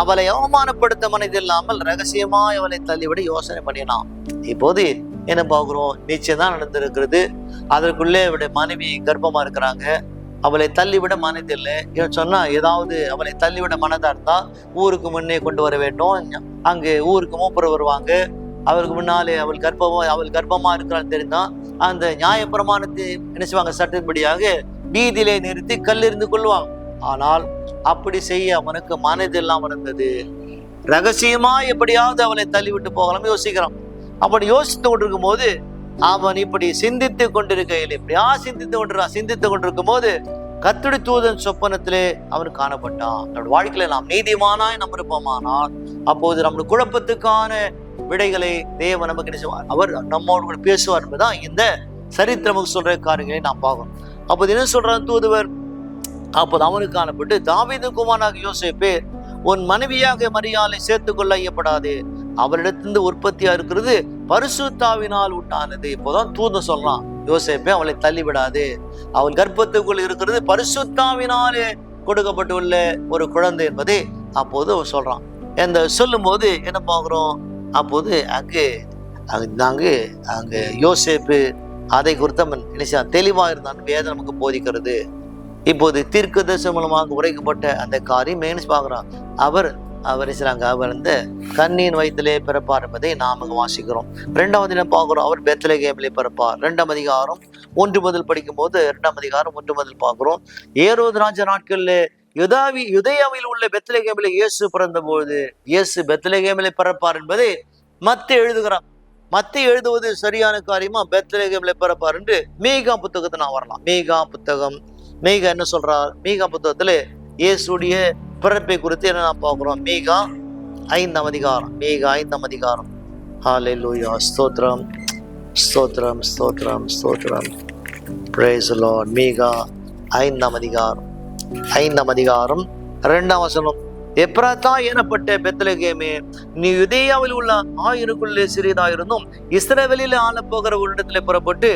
அவளை அவமானப்படுத்த மனதில்லாமல் ரகசியமாய் அவளை தள்ளிவிட யோசனை பண்ணினான். இப்போது என்ன பார்க்கிறோம்? நிச்சயம் தான் நடந்திருக்கிறது. அதற்குள்ளே அவருடைய மனைவி கர்ப்பமா இருக்கிறாங்க. அவளை தள்ளிவிட மனதில்லை. சொன்னா ஏதாவது அவளை தள்ளிவிட மனதா இருந்தா ஊருக்கு முன்னே கொண்டு வர வேண்டும். அங்கு ஊருக்கு மூப்பர் வருவாங்க. அவருக்கு முன்னாலே அவள் கர்ப்பமா இருக்கிறான்னு தெரிந்தா அந்த நியாயப்பிரமாணத்தை என்ன செய்வாங்க? சட்டப்படியாக வீதியிலே நிறுத்தி கல்லெறிந்து கொள்வாங்க. ஆனால் அப்படி செய்ய அவனுக்கு மனதில்லாம இருந்தது. ரகசியமா எப்படியாவது அவளை தள்ளிவிட்டு போகலாம் யோசிக்கிறான். அப்படி யோசித்து கொண்டிருக்கும் போது அவன் இப்படி சிந்தித்து கொண்டிருக்கையில் சிந்தித்து கொண்டிருக்கும் போது கர்த்தருடைய தூதன் சொப்பனத்திலே அவன் காணப்பட்டான். நம்முடைய வாழ்க்கையில நாம் நீதிமானாய் நம்ம இருப்போமானால் அப்போது நம்முடைய குழப்பத்துக்கான விடைகளை தேவன் நமக்கு நினைச்சுவார். அவர் நம்மோடு கூட பேசுவார் என்பதுதான் இந்த சரித்திரமுக்கு சொல்ற காரியங்களை நாம் பார்க்கணும். அப்போது என்ன சொல்றான் தூதுவர்? அப்போது அவனுக்கு காணப்பட்டு, தாவீது குமாரனாகிய யோசேப்பே, உன் மனைவியாக மரியாதை சேர்த்துக் கொள்ள ஐயப்படாது. அவளிடத்திலிருந்து உற்பத்தியா இருக்கிறது பரிசுத்தாவினால் உண்டானது. இப்போதான் தூதன் சொல்றான், யோசேப்பே அவளை தள்ளிவிடாது. அவள் கர்ப்பத்துக்குள் இருக்கிறது பரிசுத்தாவினாலே கொடுக்கப்பட்டுள்ள ஒரு குழந்தை என்பதை அப்போது அவன் சொல்றான். இந்த சொல்லும் போது என்ன பார்க்கிறோம்? அப்போது அங்கு யோசேப்பு அதை குறித்த தெளிவா இருந்தான். வேதம் நமக்கு போதிக்கிறது. இப்போது தீர்க்கதரிசனம் மூலமாக உரைக்கப்பட்ட அந்த காரியம் பார்க்கிறான். அவர் அந்த கன்னியின் வயிற்றிலே பிறப்பார் என்பதை நாம வாசிக்கிறோம். 2வது தினம் பார்க்கிறோம், அவர் பெத்லகேமிலே பிறப்பார். 2ஆம் அதிகாரம் 1 முதல் படிக்கும் போது 2ஆம் அதிகாரம் 1 முதல் பார்க்கிறோம். ஏரோது ராஜா நாட்கள்ல யுதேயாவில் உள்ள பெத்லகேமிலே இயேசு பிறந்த பொழுது இயேசு பெத்லகேமிலே பிறப்பார் என்பதை மத்தேயு எழுதுகிறான். மத்தேயு எழுதுவது சரியான காரியமா? பெத்லகேமிலே பிறப்பார் என்று மீகா புத்தகத்தை நான் வரலாம். மீகா என்ன சொல்றார்? மீகா புத்தகத்துல இயேசுடைய பிறப்பை குறித்து என்ன நான் பார்க்கிறோம்? மீகா 5ஆம் அதிகாரம். ஹல்லேலூயா, ஸ்தோத்திரம் ஸ்தோத்திரம் ஸ்தோத்திரம் ஸ்தோத்திரம். Praise the Lord. மீகா 5ஆம் அதிகாரம் 2ஆம் வசனம். எப்ராத்தா எனப்பட்ட பெத்லகேமே, நீ யூதேயாவில் உள்ள ஆயினுக்குள்ளே சிறியதாயிருந்தும் இஸ்ரவேலில் ஆள போகிற ஒரு இடத்துல புறப்பட்டு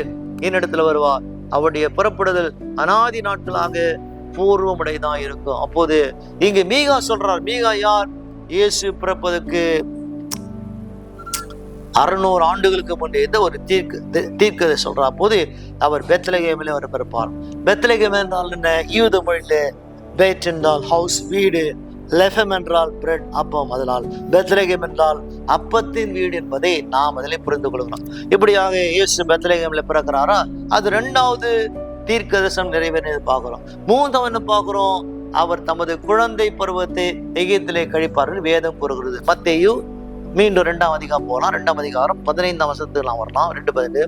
என்னிடத்துல வருவார். அவருடைய புறப்படுதல் அநாதி நாட்களாக பூர்வமுடையதான் இருக்கும். அப்போது இங்கு மீகா சொல்றார். மீகா யார்? இயேசு பிறப்பதற்கு 600 ஆண்டுகளுக்கு முன்னே ஒரு தீர்க்கதை சொல்றார். அப்போது அவர் பெத்லகேமிலே அவர் பிறப்பார். பெத்லகேம் என்றால் என்ன? யூத மொழியில பெத் என்றால் ஹவுஸ், வீடு, லெஃபம் என்றால் பிரெட், அப்பம். அதனால் பெத்லகேம் என்றால் அப்பத்தின் வீடு என்பதை நாம் அதில் புரிந்து கொள்கிறோம். இப்படியாக இயேசு பெத்லகேமில் பிறக்கிறாரா? அது 2வது தீர்க்கதரிசனம் நிறைவேறினது பார்க்கிறோம். 3வது பார்க்கிறோம், அவர் தமது குழந்தை பருவத்தை எகிப்திலே கழிப்பார் வேதம் கூறுகிறது. மத்தேயு மீண்டும் 2ஆம் அதிகாரம் போகலாம். 2ஆம் அதிகாரம் 15ஆம் வசனத்துக்கு நாம் வரலாம். 2:15.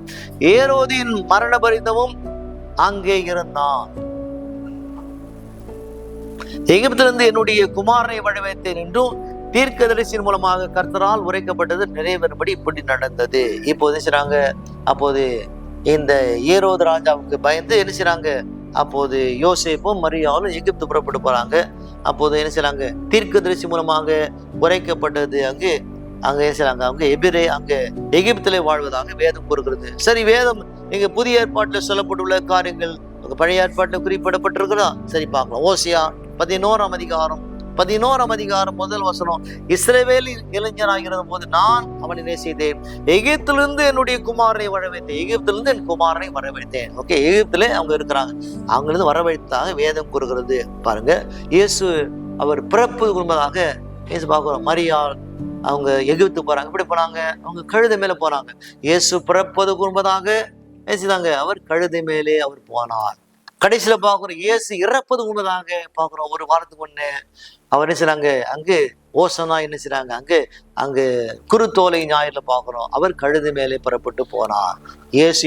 ஏரோதின் மரண பரிதமும் அங்கே இருந்தான். எகிப்திலிருந்து என்னுடைய குமாரனை வழிவைத்தேன் என்றும் தீர்க்கதரிசியின் மூலமாக கர்த்தரால் உரைக்கப்பட்டது நிறைவேறும்படி இப்படி நடந்தது. இப்போது செய்றாங்க, அப்போது இந்த ஏரோது ராஜாவுக்கு பயந்து என்ன செய்றாங்க? அப்போது யோசேப்பும் மரியாவும் எகிப்து புறப்பட்டு போறாங்க. அப்போது என்ன செய்றாங்க? தீர்க்கதரிசி மூலமாக உரைக்கப்பட்டது அங்கு அங்கே அவங்க அங்க எகிப்திலே வாழ்வதாக வேதம் கூறுகிறது. சரி, வேதம் இங்க புதிய ஏற்பாட்டில் சொல்லப்பட்டுள்ள காரியங்கள் பழைய ஏற்பாட்டில் குறிப்பிடப்பட்டிருக்கிறதா? சரி, பார்க்கலாம். ஓசியா 11ஆம் அதிகாரம் முதல் வசனம். இஸ்ரவேலில் இளைஞராகிற போது நான் அவனை நேசித்தேன், எகிப்திலிருந்து என்னுடைய குமாரனை வரவைத்தேன். எகிப்திலிருந்து என் குமாரனை வரவைத்தேன். ஓகே, எகிப்திலே அவங்க இருக்கிறாங்க, அவங்களிருந்து வரவைத்தாக வேதம் கூறுகிறது. பாருங்க, இயேசு அவர் பிறப்பு குடும்பமாக இயேசு பார்க்கிறோம். மரியாள் அவங்க எகிப்து போறாங்க. எப்படி போறாங்க? அவங்க கழுதை மேல போறாங்க. இயேசு பிறப்பது குடும்பதாக பேசிதாங்க அவர் கழுதை மேலே அவர் போனார். கடைசியில பாக்குறோம் இயேசு இறப்பது உண்மைதாக பாக்குறோம். ஒரு வாரத்துக்கு முன்னே அவர் என்ன செய்றாங்க, அங்கு ஓசனா என்ன செய்றாங்க, அங்கு குருத்தோலை ஞாயிறுல பாக்குறோம் அவர் கழுது மேலே புறப்பட்டு போனார். இயேசு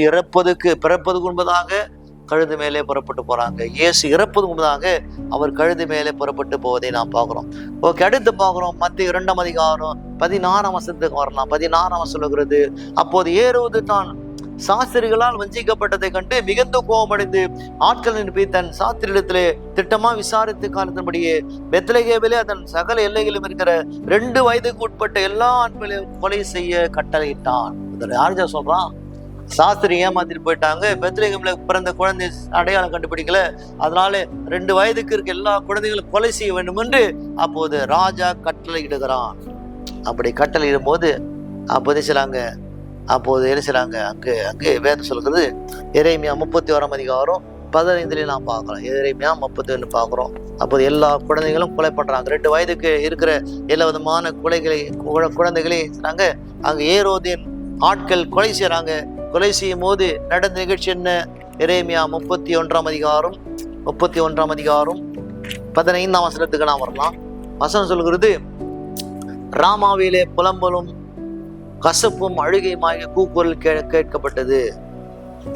பிறப்பது உண்மைதாக கழுது மேலே புறப்பட்டு போறாங்க. இயேசு இறப்பது உண்மைதாக அவர் கழுது மேலே புறப்பட்டு போவதை நாம் பார்க்கிறோம். ஓகே, அடுத்து பார்க்கிறோம் மத்தேயு 2ஆம் அதிகாரம் 16ஆம் வசனத்துக்கு வரலாம். 16ஆம் வசனம் சொல்லுகிறது, அப்போது ஏரோது தான் சாஸ்திரிகளால் வஞ்சிக்கப்பட்டதை கண்டு மிகுந்த கோபமடைந்து ஆட்கள் அனுப்பி தன் சாஸ்திரிடத்திலே திட்டமா விசாரித்து காலத்தின்படியே பெத்லகேமிலே அதன் சகல எல்லைகளிலும் இருக்கிற 2 வயதுக்கு உட்பட்ட எல்லா ஆண்களையும் கொலை செய்ய கட்டளையிட்டான். யாருஜா சொல்றான்? சாஸ்திரி ஏமாத்திட்டு போயிட்டாங்க. பெத்லகேமில பிறந்த குழந்தை அடையாளம் கண்டுபிடிக்கல, அதனால 2 வயதுக்கு இருக்க எல்லா குழந்தைகளும் கொலை செய்ய வேண்டும் என்று அப்போது ராஜா கட்டளையிடுகிறான். அப்படி கட்டளையிடும் போது அப்போதே சொல்லாங்க, அப்போது என்ன செய்றாங்க, அங்கே வேதம் சொல்கிறது எரேமியா 31ஆம் அதிகாரம் 15 நாம் பார்க்கலாம். எரேமியா 31 பார்க்கிறோம். அப்போது எல்லா குழந்தைகளும் கொலை பண்றாங்க. 2 வயதுக்கு இருக்கிற எல்லா விதமான குழந்தைகளை செய்றாங்க. அங்க ஏரோதின் ஆட்கள் கொலை செய்யறாங்க. கொலை செய்யும் போது நடந்த நிகழ்ச்சி என்ன? எரேமியா 31ஆம் அதிகாரம் 15ஆம் வசனத்துக்கு நாம் வரலாம். வசனம் சொல்கிறது, ராமாவிலே புலம்பலும் கசப்பும் அழுகையுமாக கூக்குரல் கேட்கப்பட்டது.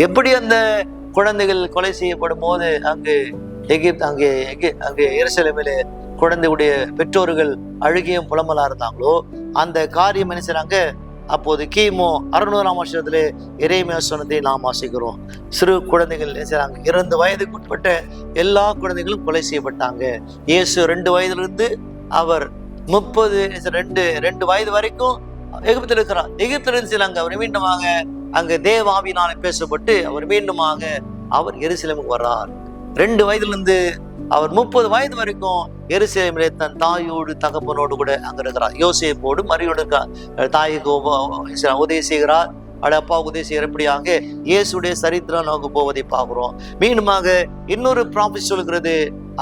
எப்படி அந்த குழந்தைகள் கொலை செய்யப்படும் போது அங்கு எருசலேமிலே குழந்தையுடைய பெற்றோர்கள் அழுகையும் புலம்பலா இருந்தாங்களோ, அந்த காரியம் என்ன செய்றாங்க? அப்போது கிமு 600ஆம் வருஷத்துல எரேமியா சொன்னதை நாம் வாசிக்கிறோம். சிறு குழந்தைகள் என்ன செய்றாங்க? 2 வயதுக்கு உட்பட்ட எல்லா குழந்தைகளும் கொலை செய்யப்பட்டாங்க. இயேசு 2 வயதிலிருந்து அவர் 2 வயது வரைக்கும் எகிப்தில் இருக்கிறார். எகிப்திலிருந்து செய்றாங்க. அவர் மீண்டுமாக அங்கு தேவாவினாலே பேசப்பட்டு அவர் மீண்டுமாக அவர் எருசலேமுக்கு வர்றார். 2 வயதிலிருந்து அவர் 30 வயது வரைக்கும் எருசலேமிலே தன் தாயோடு தகப்பனோடு கூட அங்க இருக்கிறார். யோசேப்போடு மரியோடு இருக்கிறார். தாய்க்கு உதவி செய்கிறார், அப்பாவுக்கு உதவி செய்கிற. இப்படியாக இயேசுடைய சரித்திரம் நமக்கு போவதை பார்க்கிறோம். மீண்டுமாக இன்னொரு ப்ராமிஸ் சொல்கிறது,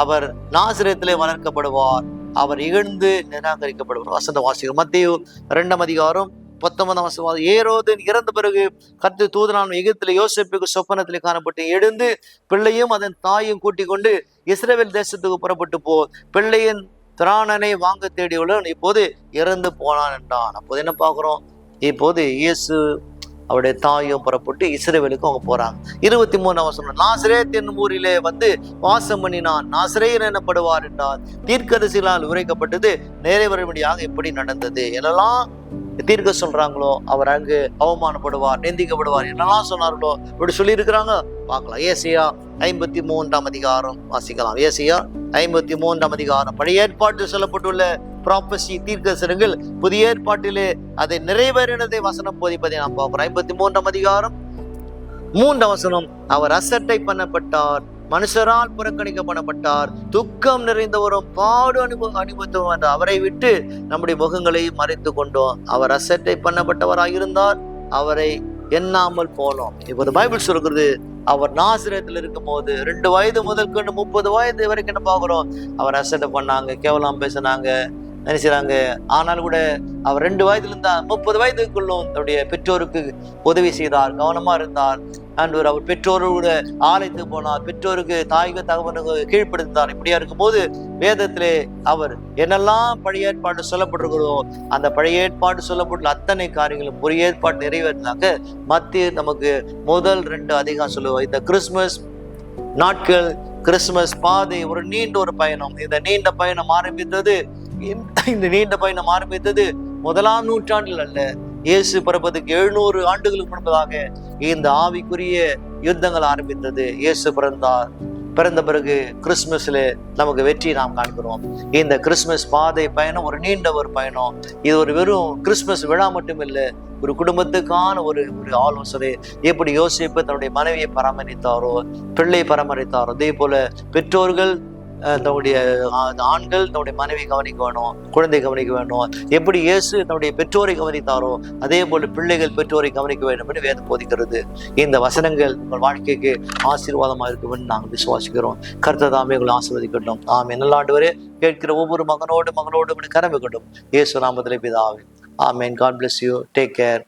அவர் நாசரேத்திலே வளர்க்கப்படுவார், அவர் இகழ்ந்து நிராகரிக்கப்படுவார். வசந்த வாசிக்கிறோம். மத்தேயு 2ஆம் அதிகாரம் 19ஆம் வசனம். ஏரோது இறந்த பிறகு கர்த்தர் தூதனான எகிப்திலே யோசேப்புக்கு சொப்பனத்திலே காணப்பட்டு எழுந்து பிள்ளையும் அதன் தாயும் கூட்டிக் கொண்டு இஸ்ரவேல் தேசத்துக்கு புறப்பட்டு பிள்ளையின் திராணனை வாங்க தேடியுள்ளவன் இப்போது இறந்து போனான் என்றான். அப்போது என்ன பார்க்கிறோம்? இப்போது இயேசு அவருடைய தாயும் புறப்பட்டு இஸ்ரவேலுக்கு அவங்க போறாங்க. 23ஆம் வசனம். நாசரேத் என்னும் ஊரிலே வந்து வாசம் பண்ணினான், நாசரேயர் எனப்படுவார் என்றார். தீர்க்கதரிசிகளால் உரைக்கப்பட்டது நிறைவேறும்படியாக எப்படி நடந்தது. என்னெல்லாம் தீர்க்க சொல்றாங்களோ அவர் அங்கு அவமானப்படுவார், நிந்திக்கப்படுவார், என்னெல்லாம் சொன்னார்களோ இப்படி சொல்லி இருக்கிறாங்க. பார்க்கலாம். ஏசாயா 53ஆம் அதிகாரம் வாசிக்கலாம். ஏசாயா 53ஆம் அதிகாரம் பழைய ஏற்பாட்டில் சொல்லப்பட்டுள்ள ப்ராபசி தீர்க்கதரிசனங்கள் புதிய ஏற்பாட்டிலே அதை நிறைவேறினதை வசனம் போதிப்பதை நாம் பார்க்கிறோம். 53ஆம் அதிகாரம் 3ஆம் வசனம். அவர் அசட்டை பண்ணப்பட்டார், மனுஷரால் புறக்கணிக்கப்படப்பட்டார், துக்கம் நிறைந்தவரும் பாடு அனுபவித்தோம் என்று அவரை விட்டு நம்முடைய முகங்களை மறைத்து கொண்டோம். அவர் அசட்டை பண்ணப்பட்டவராக இருந்தார், அவரை எண்ணாமல் போனோம். இப்போது பைபிள் சொல்கிறது, அவர் நாசரேத்தில் இருக்கும் போது 2 வயது முதல் கொண்டு 30 வயது வரைக்கும் என்ன பார்க்கிறோம்? அவர் அசட்டை பண்ணாங்க, கேவலம் பேசினாங்க, நினைச்சாங்க. ஆனால் கூட அவர் 2 வயதுல இருந்தா 30 வயதுக்குள்ளும் தன்னுடைய பெற்றோருக்கு உதவி செய்தார், கவனமா இருந்தார். ஆண்டவர் அவர் பெற்றோரோட ஆலயத்துக்கு போனார், பெற்றோருக்கு தாய்க்கு தகவனுக்கு கீழ்ப்படுத்தார். இப்படியா இருக்கும்போது வேதத்திலே அவர் என்னெல்லாம் பழைய ஏற்பாடு சொல்லப்பட்டிருக்கிறதோ அந்த பழைய ஏற்பாடு சொல்லப்பட்டுள்ள அத்தனை காரியங்களும் புதிய ஏற்பாடு நிறைவேற்றினாக்க மத்திய நமக்கு முதல் 2 அதிகம் சொல்லுவோம். இந்த கிறிஸ்துமஸ் நாட்கள், கிறிஸ்துமஸ் பாதை ஒரு நீண்ட பயணம். இந்த நீண்ட பயணம் ஆரம்பித்தது 1ஆம் நூற்றாண்டில் அல்ல, இயேசு பிறப்பதுக்கு 700 ஆண்டுகளுக்கு முன்பதாக இந்த ஆவிக்குரிய யுத்தங்கள் ஆரம்பித்தது. இயேசு பிறந்தார், பிறந்த பிறகு கிறிஸ்துமஸ்ல நமக்கு வெற்றி நாம் காண்கிறோம். இந்த கிறிஸ்துமஸ் பாதை பயணம் ஒரு நீண்ட ஒரு பயணம். இது ஒரு வெறும் கிறிஸ்துமஸ் விழா மட்டும் இல்லை, ஒரு குடும்பத்துக்கான ஒரு ஒரு ஆலோசனை. எப்படி யோசிப்பு தன்னுடைய மனைவியை பராமரித்தாரோ, பிள்ளை பராமரித்தாரோ, அதே போல பெற்றோர்கள் தன்னுடைய ஆண்கள் தன்னுடைய மனைவி கவனிக்க வேணும், குழந்தை கவனிக்க வேணும். எப்படி இயேசு தன்னுடைய பெற்றோரை கவனித்தாரோ அதே போல பிள்ளைகள் பெற்றோரை கவனிக்க வேண்டும் என்று வேதம் போதிக்கிறது. இந்த வசனங்கள் உங்கள் வாழ்க்கைக்கு ஆசீர்வாதமாக இருக்கும் என்று நாங்கள் விசுவாசிக்கிறோம். கர்த்தர் தாமே உங்களை ஆசீர்வதிக்கட்டும். ஆமென். நல்ல ஆண்டவரே, கேட்கிற ஒவ்வொரு மகனோடு மகளோடு கரம் கொண்டும் இயேசு நாமத்திலே பிதாவே. ஆமென். God bless you. Take care.